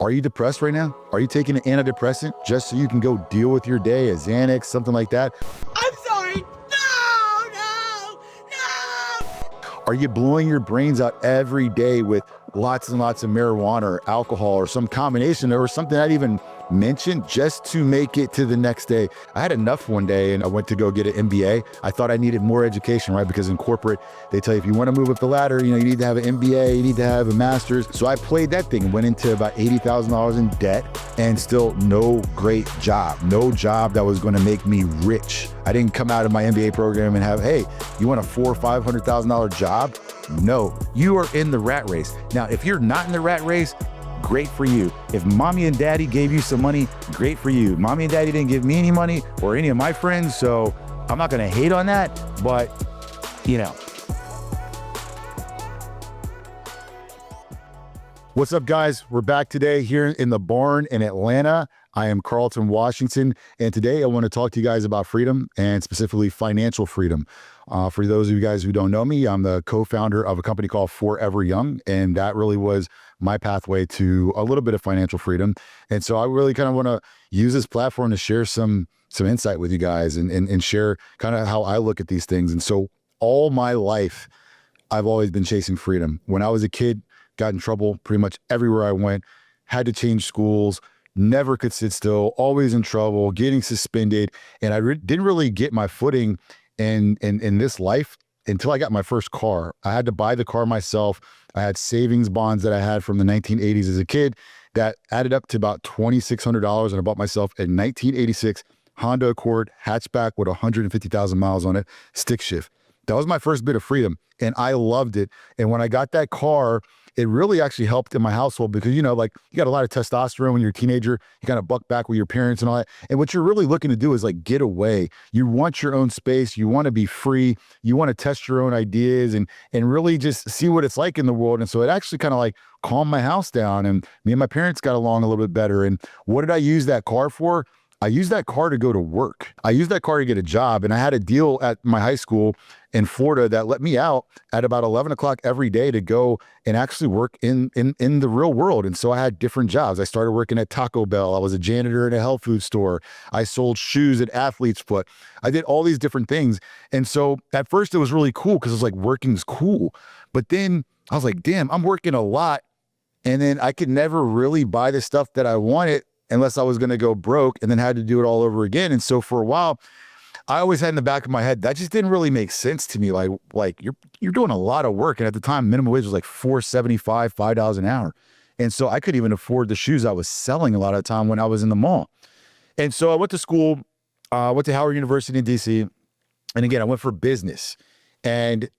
Are you depressed right now? Are you taking an antidepressant just so you can go deal with your day, a Xanax, something like that? I'm sorry. No, no, no. Are you blowing your brains out every day with lots and lots of marijuana or alcohol or some combination or something not even mentioned just to make it to the next day? I had enough one day and I went to go get an MBA. I thought I needed more education, right? Because in corporate, they tell you if you want to move up the ladder, you need to have an MBA, you need to have a master's. So I played that thing and went into about $80,000 in debt and still no great job, no job that was going to make me rich. I didn't come out of my MBA program and have, hey, you want a $400,000 or $500,000 job? No, you are in the rat race. Now, if you're not in the rat race, great for you. If mommy and daddy gave you some money, great for you. Mommy and daddy didn't give me any money or any of my friends, so I'm not gonna hate on that, but What's up, guys? We're back today here in the barn in Atlanta. I am Carlton Washington, and today I want to talk to you guys about freedom and specifically financial freedom. For those of you guys who don't know me, I'm the co-founder of a company called Forever Young, and that really was my pathway to a little bit of financial freedom. And so I really kind of want to use this platform to share some insight with you guys and share kind of how I look at these things. And so all my life, I've always been chasing freedom. When I was a kid, got in trouble pretty much everywhere I went, had to change schools, never could sit still, always in trouble, getting suspended. And I didn't really get my footing in this life until I got my first car. I had to buy the car myself. I had savings bonds that I had from the 1980s as a kid that added up to about $2,600. And I bought myself a 1986 Honda Accord hatchback with 150,000 miles on it, stick shift. That was my first bit of freedom, and I loved it. And when I got that car, it really actually helped in my household because, you got a lot of testosterone when you're a teenager. You kind of buck back with your parents and all that. And what you're really looking to do is get away. You want your own space. You want to be free. You want to test your own ideas and really just see what it's like in the world. And so it actually kind of calmed my house down, and me and my parents got along a little bit better. And what did I use that car for? I used that car to go to work. I used that car to get a job, and I had a deal at my high school in Florida that let me out at about 11 o'clock every day to go and actually work in the real world. And so I had different jobs. I started working at Taco Bell. I was a janitor in a health food store. I sold shoes at Athlete's Foot. I did all these different things. And so at first it was really cool because it was working's cool. But then I was like, damn, I'm working a lot. And then I could never really buy the stuff that I wanted unless I was going to go broke and then had to do it all over again. And so for a while, I always had in the back of my head, that just didn't really make sense to me. Like you're doing a lot of work. And at the time, minimum wage was $4.75, $5 an hour. And so I couldn't even afford the shoes I was selling a lot of the time when I was in the mall. And so I went to school, went to Howard University in DC. And again, I went for business. And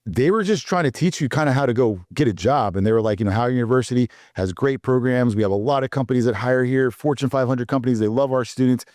they were just trying to teach you kind of how to go get a job. And they were like, Howard University has great programs. We have a lot of companies that hire here, Fortune 500 companies. They love our students.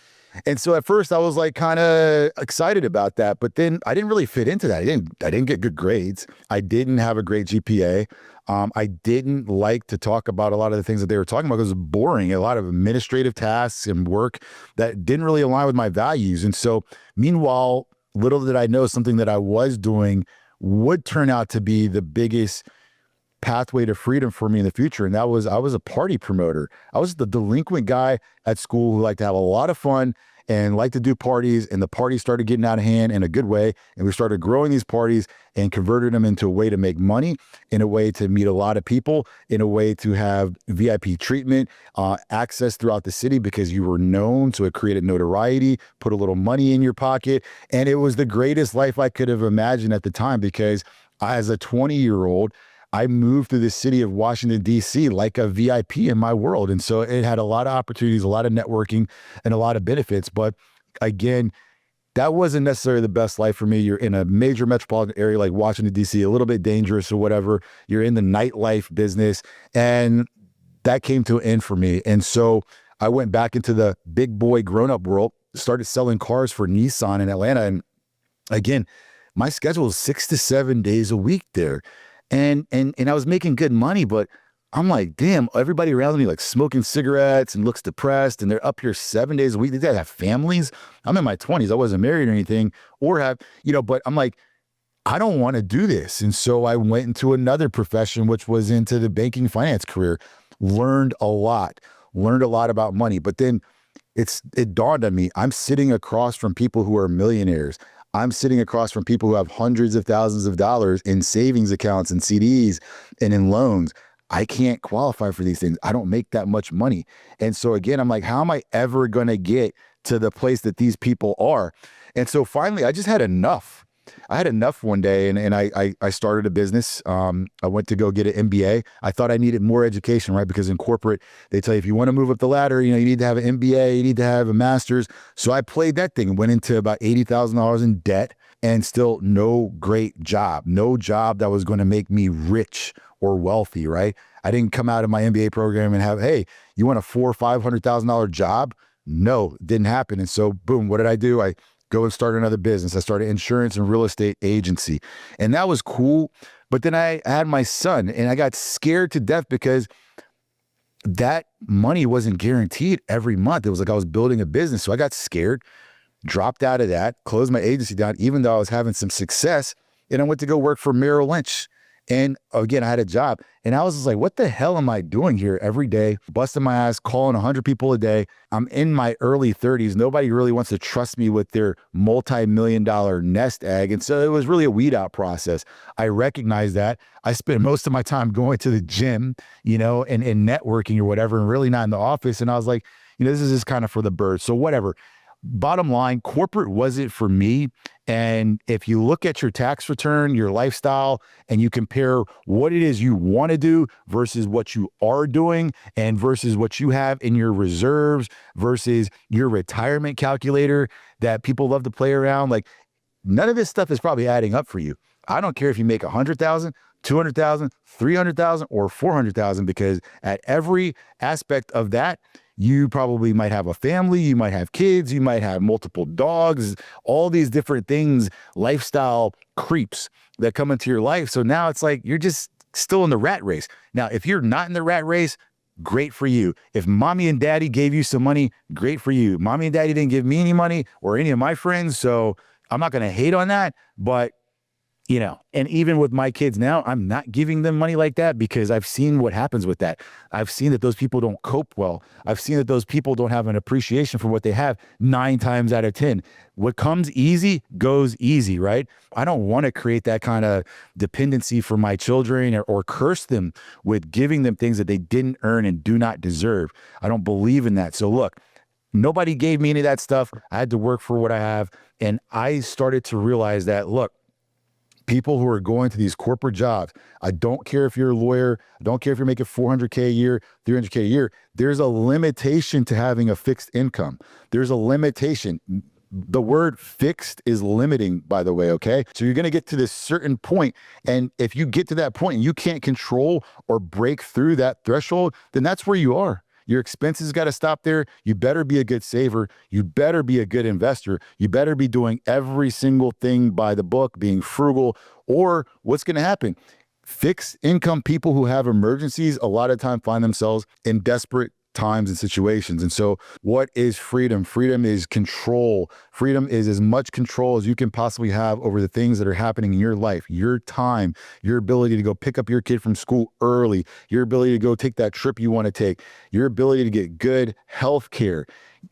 And so at first I was kind of excited about that, but then I didn't really fit into that. I didn't get good grades. I didn't have a great GPA. I didn't like to talk about a lot of the things that they were talking about because it was boring, a lot of administrative tasks and work that didn't really align with my values. And so meanwhile, little did I know something that I was doing would turn out to be the biggest pathway to freedom for me in the future. And that was, I was a party promoter. I was the delinquent guy at school who liked to have a lot of fun and liked to do parties. And the parties started getting out of hand in a good way. And we started growing these parties and converted them into a way to make money, in a way to meet a lot of people, in a way to have VIP treatment, access throughout the city because you were known. So it created notoriety, put a little money in your pocket. And it was the greatest life I could have imagined at the time because as a 20-year-old, I moved to the city of Washington, D.C. like a VIP in my world. And so it had a lot of opportunities, a lot of networking, and a lot of benefits. But again, that wasn't necessarily the best life for me. You're in a major metropolitan area like Washington, D.C., a little bit dangerous or whatever. You're in the nightlife business. And that came to an end for me. And so I went back into the big boy grown-up world, started selling cars for Nissan in Atlanta. And again, my schedule was 6 to 7 days a week there. And I was making good money, but I'm like, damn, everybody around me smoking cigarettes and looks depressed, and they're up here 7 days a week. They have families. I'm in my 20s. I wasn't married or anything, but I'm like, I don't want to do this. And so I went into another profession, which was into the banking finance career. learned a lot about money. But then it dawned on me, I'm sitting across from people who are millionaires. I'm sitting across from people who have hundreds of thousands of dollars in savings accounts and CDs and in loans. I can't qualify for these things. I don't make that much money. And so again, I'm like, how am I ever going to get to the place that these people are? And so finally, I just had enough. I had enough one day, and I started a business. I went to go get an MBA. I thought I needed more education, right? Because in corporate, they tell you if you want to move up the ladder, you need to have an MBA, you need to have a master's. So I played that thing and went into about $80,000 in debt, and still no great job, no job that was going to make me rich or wealthy, right? I didn't come out of my MBA program and have, hey, you want a $400,000 or $500,000 job? No, it didn't happen. And so boom, what did I do? I go and start another business. I started insurance and real estate agency. And that was cool. But then I had my son and I got scared to death because that money wasn't guaranteed every month. It was like I was building a business. So I got scared, dropped out of that, closed my agency down, even though I was having some success. And I went to go work for Merrill Lynch. And again, I had a job and I was just like, what the hell am I doing here every day? Busting my ass, calling 100 people a day. I'm in my early 30s. Nobody really wants to trust me with their multi-million-dollar nest egg. And so it was really a weed out process. I recognized that. I spent most of my time going to the gym, and networking or whatever, and really not in the office. And I was like, this is just kind of for the birds. So whatever. Bottom line, corporate wasn't for me. And if you look at your tax return, your lifestyle, and you compare what it is you want to do versus what you are doing and versus what you have in your reserves versus your retirement calculator that people love to play around, like none of this stuff is probably adding up for you. I don't care if you make 100,000, 200,000, 300,000, or 400,000, because at every aspect of that, you probably might have a family, you might have kids, you might have multiple dogs, all these different things, lifestyle creeps that come into your life. So now it's like you're just still in the rat race. Now, if you're not in the rat race, great for you. If mommy and daddy gave you some money, great for you. Mommy and daddy didn't give me any money or any of my friends, so I'm not going to hate on that. But and even with my kids now, I'm not giving them money like that because I've seen what happens with that. I've seen that those people don't cope well. I've seen that those people don't have an appreciation for what they have 9 times out of 10. What comes easy goes easy, right? I don't want to create that kind of dependency for my children or curse them with giving them things that they didn't earn and do not deserve. I don't believe in that. So look, nobody gave me any of that stuff. I had to work for what I have. And I started to realize that, look, people who are going to these corporate jobs, I don't care if you're a lawyer, I don't care if you're making $400K a year, $300K a year, there's a limitation to having a fixed income. There's a limitation. The word fixed is limiting, by the way, okay? So you're going to get to this certain point, and if you get to that point and you can't control or break through that threshold, then that's where you are. Your expenses got to stop there. You better be a good saver. You better be a good investor. You better be doing every single thing by the book, being frugal, or what's going to happen? Fixed income people who have emergencies a lot of time find themselves in desperate times and situations. And so what is freedom? Freedom is control. Freedom is as much control as you can possibly have over the things that are happening in your life, your time, your ability to go pick up your kid from school early, your ability to go take that trip you want to take, your ability to get good health care.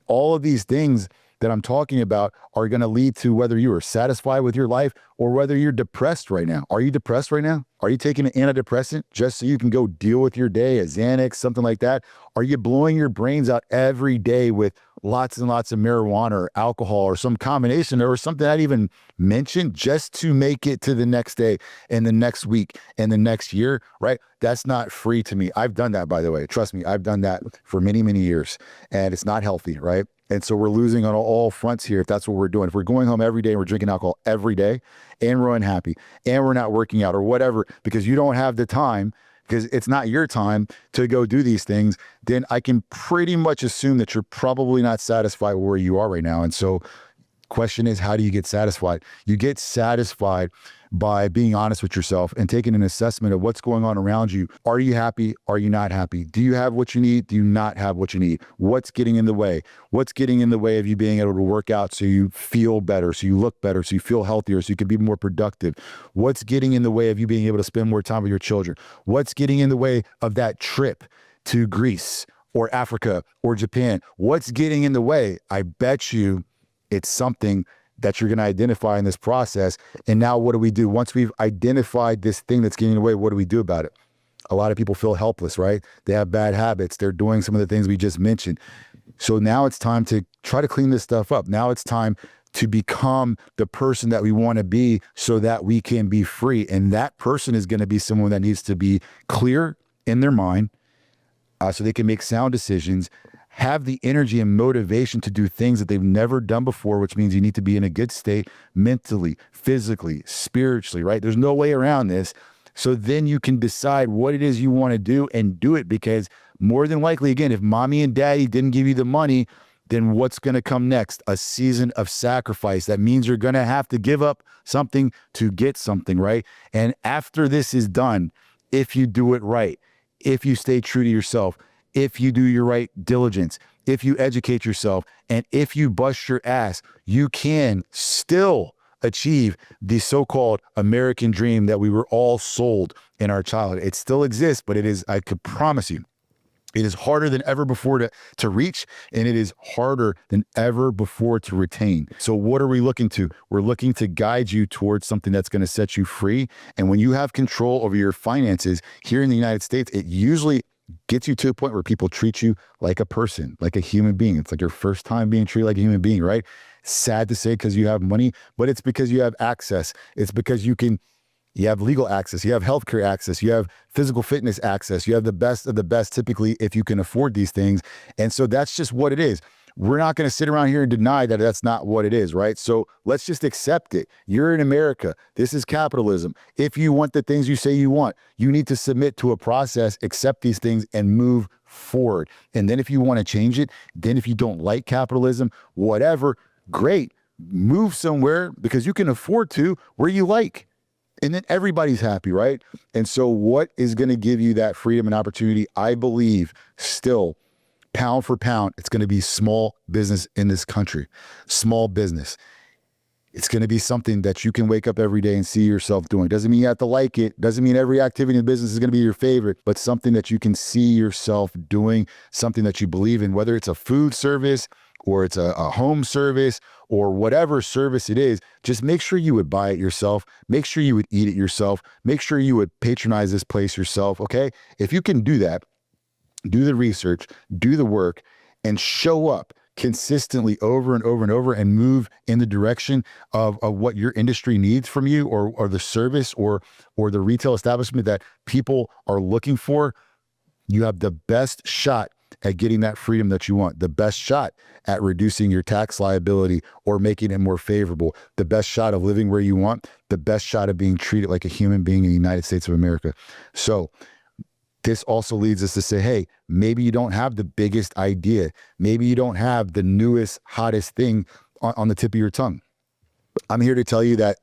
All of these things that I'm talking about are going to lead to whether you are satisfied with your life or whether you're depressed right now. Are you depressed right now? Are you taking an antidepressant just so you can go deal with your day, a Xanax, something like that? Are you blowing your brains out every day with lots and lots of marijuana or alcohol or some combination or something I didn't even mention just to make it to the next day and the next week and the next year, right? That's not free to me. I've done that, by the way. Trust me, I've done that for many, many years, and it's not healthy, right? And so we're losing on all fronts here if that's what we're doing. If we're going home every day and we're drinking alcohol every day and we're unhappy and we're not working out or whatever because you don't have the time, because it's not your time to go do these things, then I can pretty much assume that you're probably not satisfied with where you are right now. And so question is, how do you get satisfied? You get satisfied by being honest with yourself and taking an assessment of what's going on around you. Are you happy? Are you not happy? Do you have what you need? Do you not have what you need? What's getting in the way? What's getting in the way of you being able to work out so you feel better, so you look better, so you feel healthier, so you can be more productive? What's getting in the way of you being able to spend more time with your children? What's getting in the way of that trip to Greece or Africa or Japan? What's getting in the way? I bet you it's something that you're going to identify in this process. And now what do we do? Once we've identified this thing that's getting in the way, what do we do about it? A lot of people feel helpless, right? They have bad habits. They're doing some of the things we just mentioned. So now it's time to try to clean this stuff up. Now it's time to become the person that we want to be so that we can be free. And that person is going to be someone that needs to be clear in their mind, so they can make sound decisions, have the energy and motivation to do things that they've never done before, which means you need to be in a good state mentally, physically, spiritually, right? There's no way around this. So then you can decide what it is you want to do and do it, because more than likely, again, if mommy and daddy didn't give you the money, then what's going to come next? A season of sacrifice. That means you're going to have to give up something to get something, right? And after this is done, if you do it right, if you stay true to yourself, if you do your right diligence, if you educate yourself, and if you bust your ass, you can still achieve the so-called American dream that we were all sold in our childhood. It still exists, but it is, I could promise you, it is harder than ever before to reach, and it is harder than ever before to retain. So what are we looking to? We're looking to guide you towards something that's going to set you free. And when you have control over your finances here in the United States, it usually gets you to a point where people treat you like a person, like a human being. It's like your first time being treated like a human being, right? Sad to say, because you have money, but it's because you have access. It's because you have legal access, you have healthcare access, you have physical fitness access, you have the best of the best, typically, if you can afford these things. And so that's just what it is. We're not going to sit around here and deny that that's not what it is, right? So let's just accept it. You're in America. This is capitalism. If you want the things you say you want, you need to submit to a process, accept these things, and move forward. And then if you want to change it, then if you don't like capitalism, whatever, great, move somewhere because you can afford to where you like. And then everybody's happy, right? And so what is going to give you that freedom and opportunity? I believe still, pound for pound, it's going to be small business in this country. Small business. It's going to be something that you can wake up every day and see yourself doing. Doesn't mean you have to like it. Doesn't mean every activity in business is going to be your favorite, but something that you can see yourself doing, something that you believe in, whether it's a food service or it's a home service or whatever service it is. Just make sure you would buy it yourself. Make sure you would eat it yourself. Make sure you would patronize this place yourself, okay? If you can do that, do the research, do the work, and show up consistently over and over and over and move in the direction of what your industry needs from you, or the service or the retail establishment that people are looking for, you have the best shot at getting that freedom that you want, the best shot at reducing your tax liability or making it more favorable, the best shot of living where you want, the best shot of being treated like a human being in the United States of America. So this also leads us to say, hey, maybe you don't have the biggest idea. Maybe you don't have the newest, hottest thing on the tip of your tongue. I'm here to tell you that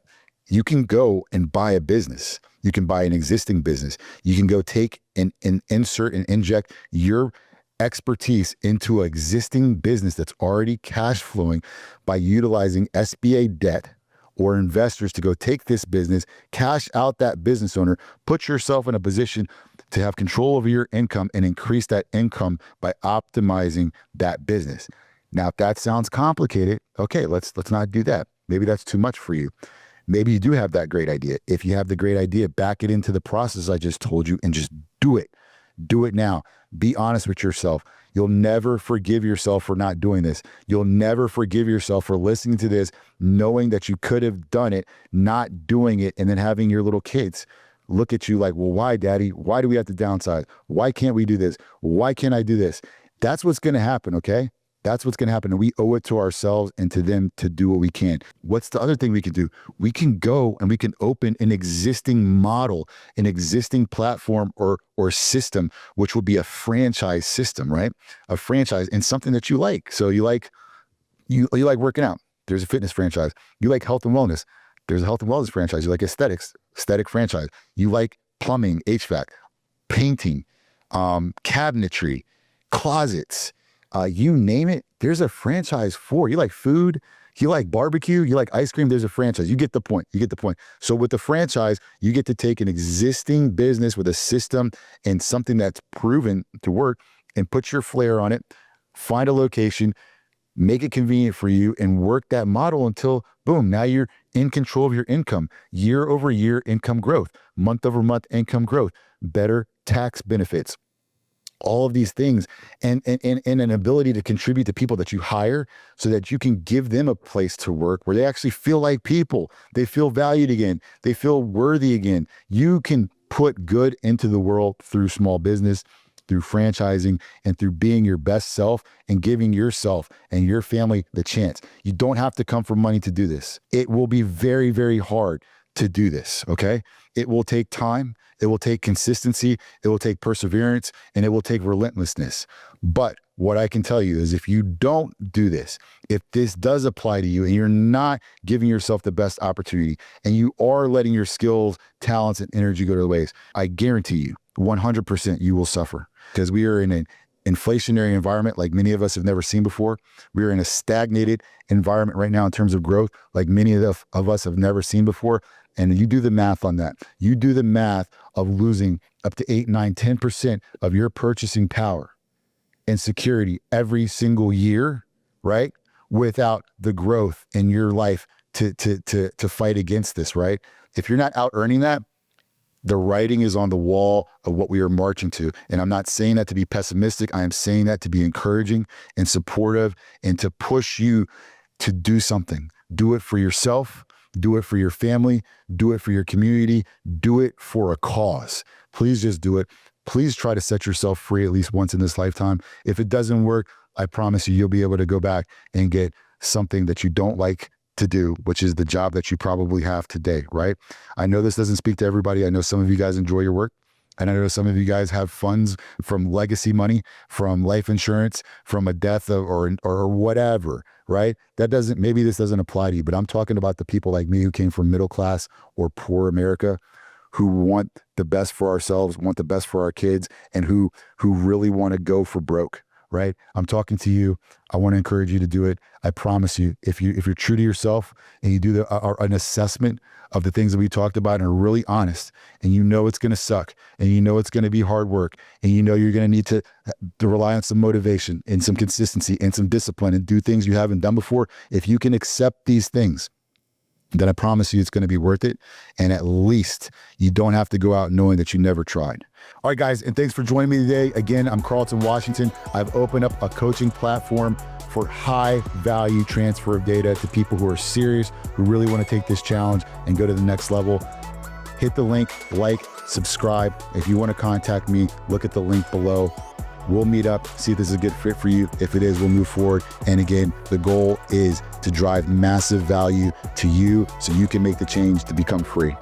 you can go and buy a business. You can buy an existing business. You can go take and insert and inject your expertise into an existing business that's already cash flowing by utilizing SBA debt or investors to go take this business, cash out that business owner, put yourself in a position to have control over your income and increase that income by optimizing that business. Now, if that sounds complicated, okay, let's not do that. Maybe that's too much for you. Maybe you do have that great idea. If you have the great idea, back it into the process I just told you and just do it. Do it now. Be honest with yourself. You'll never forgive yourself for not doing this. You'll never forgive yourself for listening to this, knowing that you could have done it, not doing it, and then having your little kids look at you like, well, why, daddy? Why do we have to downsize? Why can't we do this? Why can't I do this? That's what's going to happen, okay? That's what's going to happen. And we owe it to ourselves and to them to do what we can. What's the other thing we can do? We can go and we can open an existing model, an existing platform or system, which will be a franchise system, right? A franchise and something that you like. So you like working out. There's a fitness franchise. You like health and wellness. There's a health and wellness franchise. You like aesthetic franchise. You like plumbing, HVAC, painting, cabinetry, closets, you name it, there's a franchise for. You like food, You like barbecue, you like ice cream, there's a franchise. You get the point. You get the point. So with the franchise, you get to take an existing business with a system and something that's proven to work and put your flair on it, find a location, make it convenient for you, and work that model until, boom, now you're in control of your income. Year over year income growth, month over month income growth, better tax benefits. All of these things and an ability to contribute to people that you hire so that you can give them a place to work where they actually feel like people. They feel valued again. They feel worthy again. You can put good into the world through small business, through franchising, and through being your best self and giving yourself and your family the chance. You don't have to come for money to do this. It will be very, very hard to do this, okay? It will take time. It will take consistency, it will take perseverance, and it will take relentlessness. But what I can tell you is if you don't do this, if this does apply to you and you're not giving yourself the best opportunity and you are letting your skills, talents, and energy go to the waste, I guarantee you 100% you will suffer because we are in an inflationary environment like many of us have never seen before. We are in a stagnated environment right now in terms of growth like many of us have never seen before. And you do the math on that. You do the math of losing up to 8, 9, 10% of your purchasing power and security every single year, right? Without the growth in your life to fight against this, right? If you're not out earning that, the writing is on the wall of what we are marching to. And I'm not saying that to be pessimistic. I am saying that to be encouraging and supportive and to push you to do something. Do it for yourself. Do it for your family, do it for your community, do it for a cause. Please just do it. Please try to set yourself free at least once in this lifetime. If it doesn't work, I promise you'll be able to go back and get something that you don't like to do, which is the job that you probably have today, right? I know this doesn't speak to everybody. I know some of you guys enjoy your work. And I know some of you guys have funds from legacy money, from life insurance, from a death or whatever, right? Maybe this doesn't apply to you, but I'm talking about the people like me who came from middle class or poor America who want the best for ourselves, want the best for our kids, and who really want to go for broke, right? I'm talking to you. I want to encourage you to do it. I promise you, if you're true to yourself and you do an assessment of the things that we talked about and are really honest, and you know it's going to suck, and you know it's going to be hard work, and you know you're going to need to rely on some motivation and some consistency and some discipline and do things you haven't done before. If you can accept these things, then I promise you it's going to be worth it. And at least you don't have to go out knowing that you never tried. All right, guys, and thanks for joining me today. Again, I'm Carlton Washington. I've opened up a coaching platform for high value transfer of data to people who are serious, who really want to take this challenge and go to the next level. Hit the link, like, subscribe. If you want to contact me, look at the link below. We'll meet up, see if this is a good fit for you. If it is, we'll move forward. And again, the goal is to drive massive value to you so you can make the change to become free.